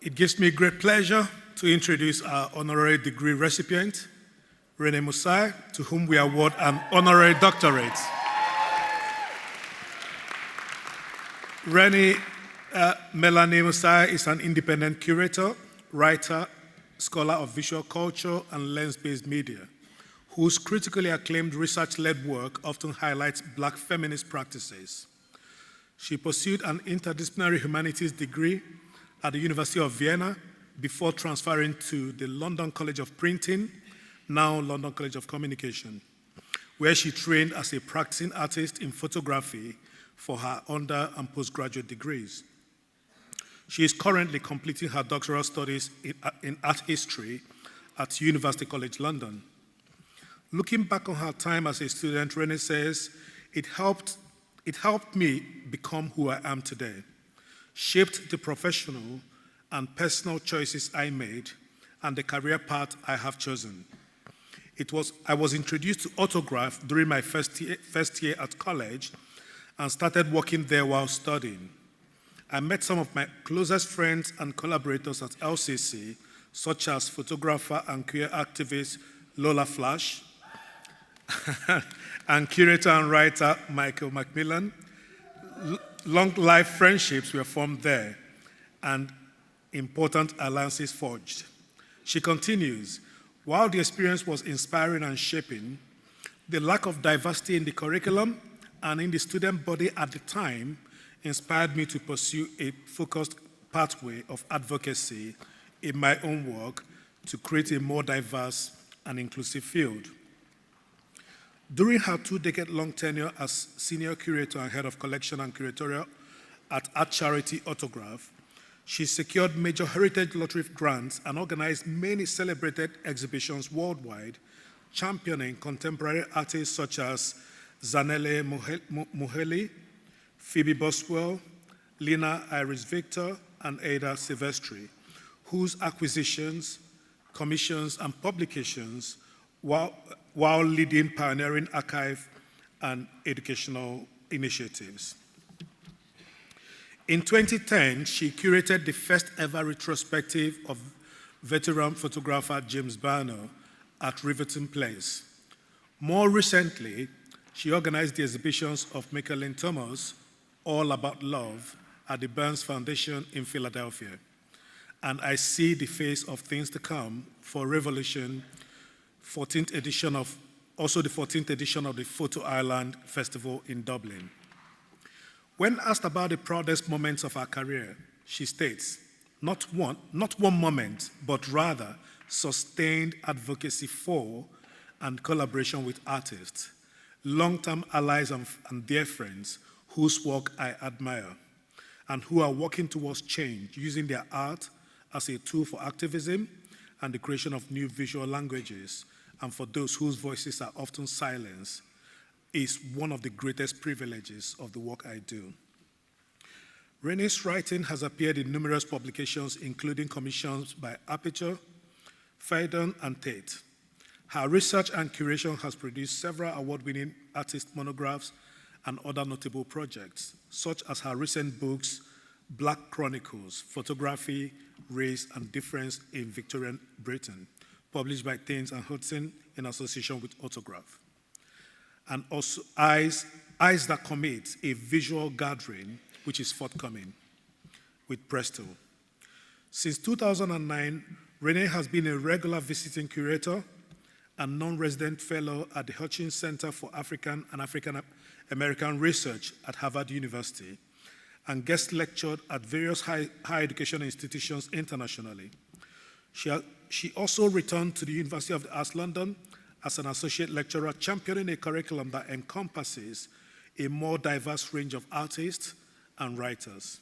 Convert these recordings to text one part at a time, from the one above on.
It gives me great pleasure to introduce our honorary degree recipient, Renee Musai, to whom we award an honorary doctorate. Renee Melanie Musai is an independent curator, writer, scholar of visual culture and lens-based media, whose critically acclaimed research-led work often highlights Black feminist practices. She pursued an interdisciplinary humanities degree at the University of Vienna before transferring to the London College of Printing, now London College of Communication, where she trained as a practicing artist in photography for her under and postgraduate degrees. She is currently completing her doctoral studies in art history at University College London. Looking back on her time as a student, Renee says, it helped me become who I am today, shaped the professional and personal choices I made, and the career path I have chosen. I was introduced to autograph during my first year at college and started working there while studying. I met some of my closest friends and collaborators at LCC, such as photographer and queer activist Lola Flash, and curator and writer Michael Macmillan. Long-life friendships were formed there, and important alliances forged. She continues, while the experience was inspiring and shaping, the lack of diversity in the curriculum and in the student body at the time inspired me to pursue a focused pathway of advocacy in my own work to create a more diverse and inclusive field. During her 2-decade-long tenure as senior curator and head of collection and curatorial at Art Charity Autograph, she secured major heritage lottery grants and organized many celebrated exhibitions worldwide, championing contemporary artists such as Zanele Muheli, Phoebe Boswell, Lina Iris Victor, and Ada Silvestri, whose acquisitions, commissions, and publications while leading pioneering archive and educational initiatives. In 2010, she curated the first ever retrospective of veteran photographer James Barnow at Riverton Place. More recently, she organized the exhibitions of Michaeline Thomas, All About Love, at the Burns Foundation in Philadelphia. And I see the face of things to come for Revolution, the 14th edition of the Photo Island Festival in Dublin. When asked about the proudest moments of her career, she states, not one moment, but rather sustained advocacy for and collaboration with artists, long-term allies and dear friends whose work I admire, and who are working towards change using their art as a tool for activism and the creation of new visual languages, and for those whose voices are often silenced, is one of the greatest privileges of the work I do. Renee's writing has appeared in numerous publications, including commissions by Aperture, Phaidon, and Tate. Her research and curation has produced several award-winning artist monographs and other notable projects, such as her recent books, Black Chronicles, Photography, Race, and Difference in Victorian Britain, published by Thames and Hudson in association with Autograph. And also Eyes That Commit, a visual gathering, which is forthcoming with Presto. Since 2009, Renee has been a regular visiting curator and non-resident fellow at the Hutchins Center for African and African American Research at Harvard University, and guest lectured at various higher education institutions internationally. She also returned to the University of the Arts London as an associate lecturer, championing a curriculum that encompasses a more diverse range of artists and writers.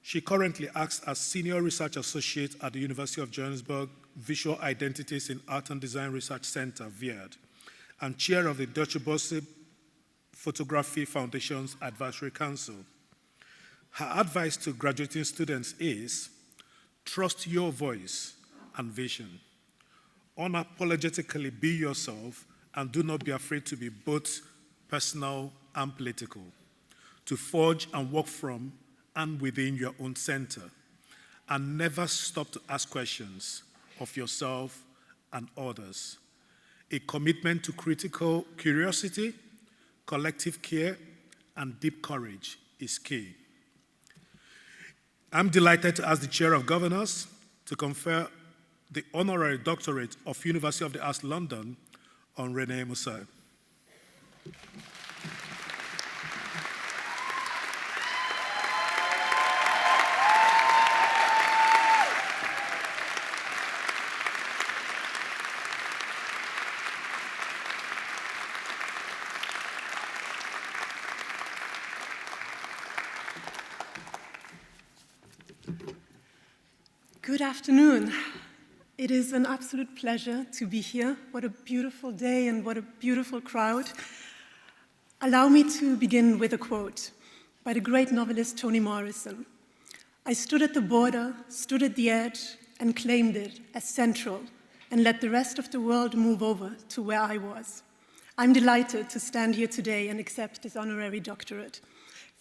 She currently acts as Senior Research Associate at the University of Johannesburg Visual Identities in Art and Design Research Center, VIAD, and Chair of the Deutsche Börse Photography Foundation's Advisory Council. Her advice to graduating students is, trust your voice and vision. Unapologetically be yourself and do not be afraid to be both personal and political, to forge and work from and within your own center. and never stop to ask questions of yourself and others. A commitment to critical curiosity, collective care, and deep courage is key. I'm delighted to ask the Chair of Governors to confer the Honorary Doctorate of University of the Arts London on Renee Musa. Good afternoon. It is an absolute pleasure to be here. What a beautiful day and what a beautiful crowd. Allow me to begin with a quote by the great novelist Toni Morrison. I stood at the border, stood at the edge, and claimed it as central, and let the rest of the world move over to where I was. I'm delighted to stand here today and accept this honorary doctorate.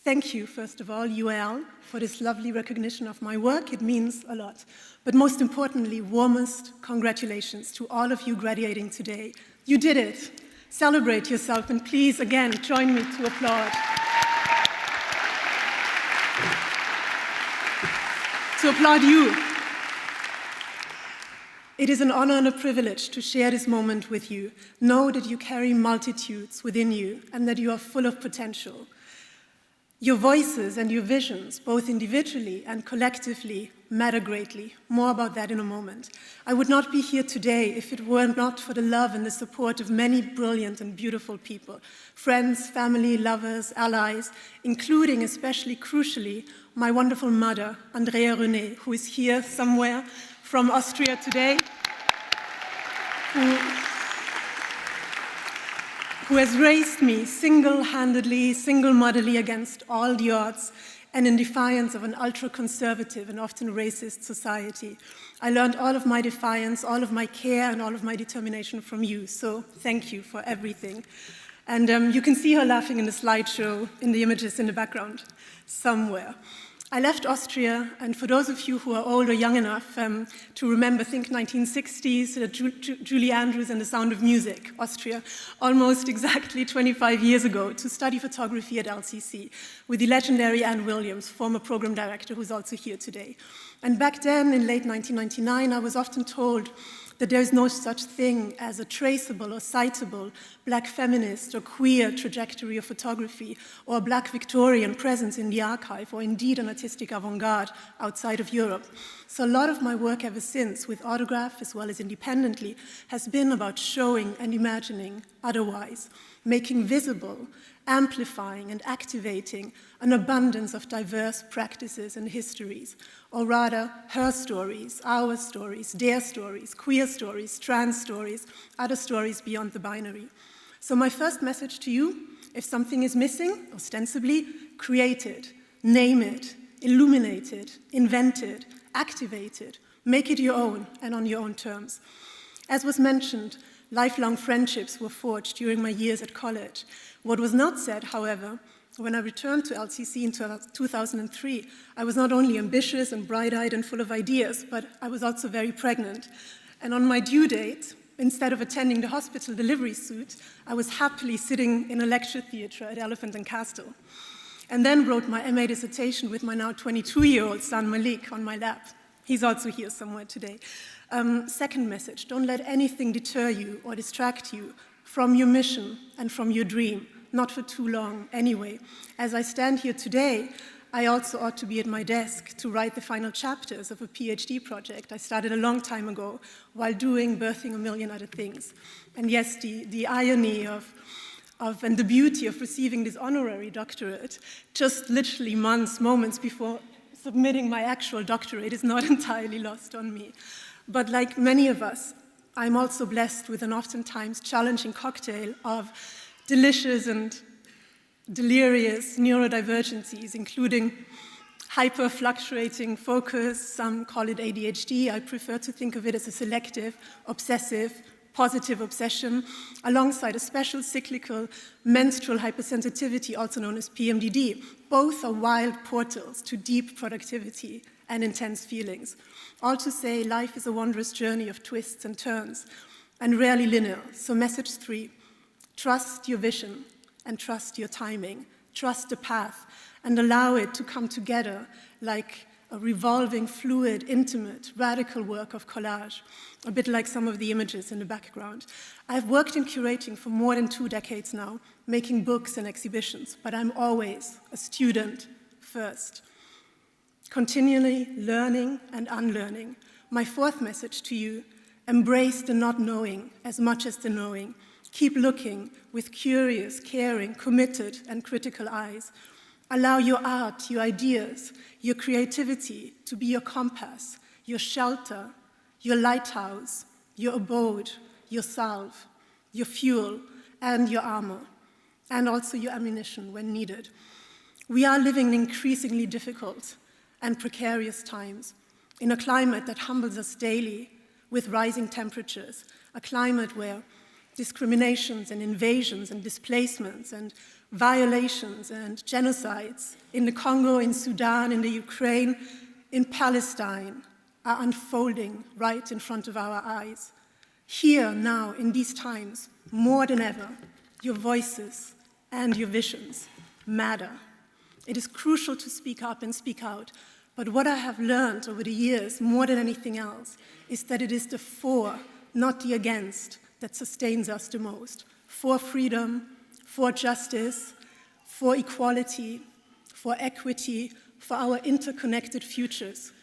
Thank you, first of all, UAL, for this lovely recognition of my work. It means a lot. But most importantly, warmest congratulations to all of you graduating today. You did it. Celebrate yourself, and please, again, join me to applaud. To applaud you. It is an honor and a privilege to share this moment with you. Know that you carry multitudes within you and that you are full of potential. Your voices and your visions, both individually and collectively, matter greatly. More about that in a moment. I would not be here today if it were not for the love and the support of many brilliant and beautiful people. Friends, family, lovers, allies, including, especially crucially, my wonderful mother, Andrea René, who is here somewhere from Austria today, who has raised me single-handedly, single-motherly against all the odds and in defiance of an ultra-conservative and often racist society. I learned all of my defiance, all of my care, and all of my determination from you, so thank you for everything. And you can see her laughing in the slideshow in the images in the background somewhere. I left Austria, and for those of you who are old or young enough to remember, think 1960s, Julie Andrews and the Sound of Music, Austria, almost exactly 25 years ago, to study photography at LCC with the legendary Anne Williams, former program director, who's also here today. And back then, in late 1999, I was often told that there is no such thing as a traceable or citable Black feminist or queer trajectory of photography or a Black Victorian presence in the archive or indeed an artistic avant-garde outside of Europe. So a lot of my work ever since, with Autograph as well as independently, has been about showing and imagining otherwise, making visible, amplifying and activating an abundance of diverse practices and histories, or rather her stories, our stories, their stories, queer stories, trans stories, other stories beyond the binary. So my first message to you, if something is missing, ostensibly, create it, name it, illuminate it, invent it, activate it, make it your own and on your own terms. As was mentioned, lifelong friendships were forged during my years at college. What was not said, however, when I returned to LCC in 2003, I was not only ambitious and bright-eyed and full of ideas, but I was also very pregnant. And on my due date, instead of attending the hospital delivery suite, I was happily sitting in a lecture theatre at Elephant and Castle. And then wrote my MA dissertation with my now 22-year-old son Malik on my lap. He's also here somewhere today. Second message, don't let anything deter you or distract you from your mission and from your dream, not for too long anyway. As I stand here today, I also ought to be at my desk to write the final chapters of a PhD project I started a long time ago while birthing a million other things. And yes, the irony of and the beauty of receiving this honorary doctorate just literally moments before submitting my actual doctorate is not entirely lost on me. But like many of us, I'm also blessed with an oftentimes challenging cocktail of delicious and delirious neurodivergencies, including hyper-fluctuating focus. Some call it ADHD. I prefer to think of it as a selective, obsessive, positive obsession, alongside a special cyclical menstrual hypersensitivity, also known as PMDD. Both are wild portals to deep productivity and intense feelings. All to say, life is a wondrous journey of twists and turns, and rarely linear. So message 3, trust your vision and trust your timing. Trust the path and allow it to come together like a revolving, fluid, intimate, radical work of collage, a bit like some of the images in the background. I've worked in curating for more than 2 decades now, making books and exhibitions, but I'm always a student first, continually learning and unlearning. My 4th message to you, embrace the not knowing as much as the knowing. Keep looking with curious, caring, committed, and critical eyes. Allow your art, your ideas, your creativity to be your compass, your shelter, your lighthouse, your abode, your salve, your fuel, and your armor, and also your ammunition when needed. We are living in increasingly difficult and precarious times, in a climate that humbles us daily with rising temperatures, a climate where discriminations and invasions and displacements and violations and genocides in the Congo, in Sudan, in the Ukraine, in Palestine are unfolding right in front of our eyes. Here, now, in these times, more than ever, your voices and your visions matter. It is crucial to speak up and speak out, but what I have learned over the years, more than anything else, is that it is the for, not the against, that sustains us the most. For freedom, for justice, for equality, for equity, for our interconnected futures,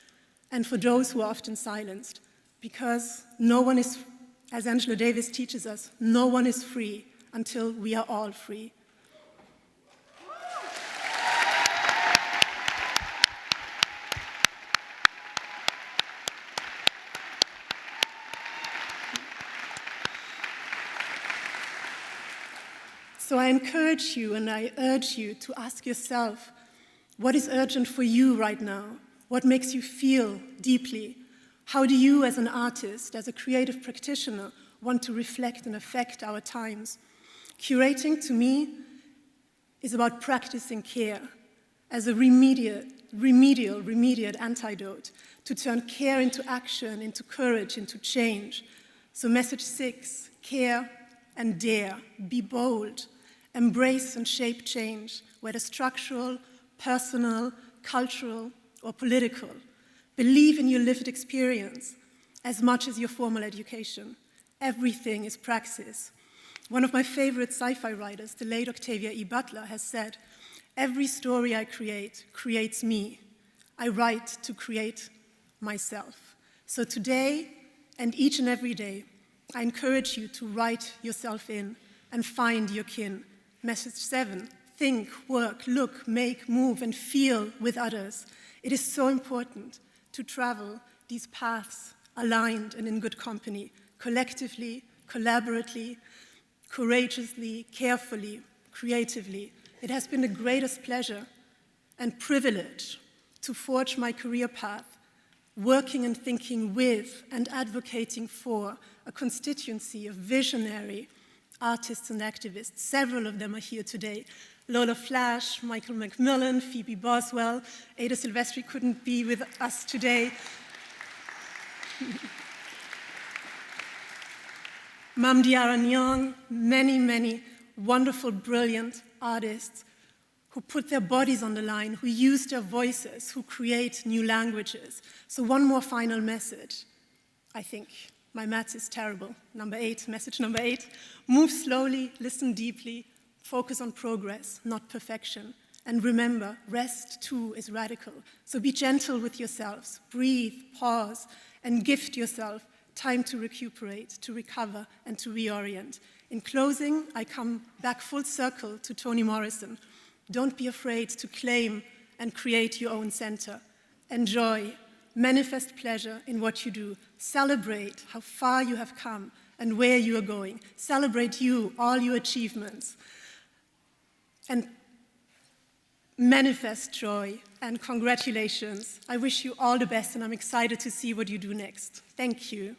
and for those who are often silenced. Because no one is, as Angela Davis teaches us, no one is free until we are all free. So I encourage you and I urge you to ask yourself, what is urgent for you right now? What makes you feel deeply? How do you, as an artist, as a creative practitioner, want to reflect and affect our times? Curating, to me, is about practicing care as a remedial antidote to turn care into action, into courage, into change. So message 6, care and dare, be bold. Embrace and shape change, whether structural, personal, cultural, or political. Believe in your lived experience as much as your formal education. Everything is praxis. One of my favorite sci-fi writers, the late Octavia E. Butler, has said, "Every story I create creates me. I write to create myself." So today and each and every day, I encourage you to write yourself in and find your kin. Message 7, think, work, look, make, move, and feel with others. It is so important to travel these paths aligned and in good company, collectively, collaboratively, courageously, carefully, creatively. It has been the greatest pleasure and privilege to forge my career path, working and thinking with and advocating for a constituency of visionary artists and activists. Several of them are here today. Lola Flash, Michael Macmillan, Phoebe Boswell, Ada Silvestri couldn't be with us today. Mamdi Aranyong, many wonderful, brilliant artists who put their bodies on the line, who use their voices, who create new languages. So one more final message, I think. My maths is terrible. Number 8, message number 8. Move slowly, listen deeply, focus on progress, not perfection. And remember, rest too is radical. So be gentle with yourselves, breathe, pause, and gift yourself time to recuperate, to recover, and to reorient. In closing, I come back full circle to Toni Morrison. Don't be afraid to claim and create your own center. Enjoy. Manifest pleasure in what you do. Celebrate how far you have come and where you are going. Celebrate you, all your achievements. And manifest joy and congratulations. I wish you all the best and I'm excited to see what you do next. Thank you.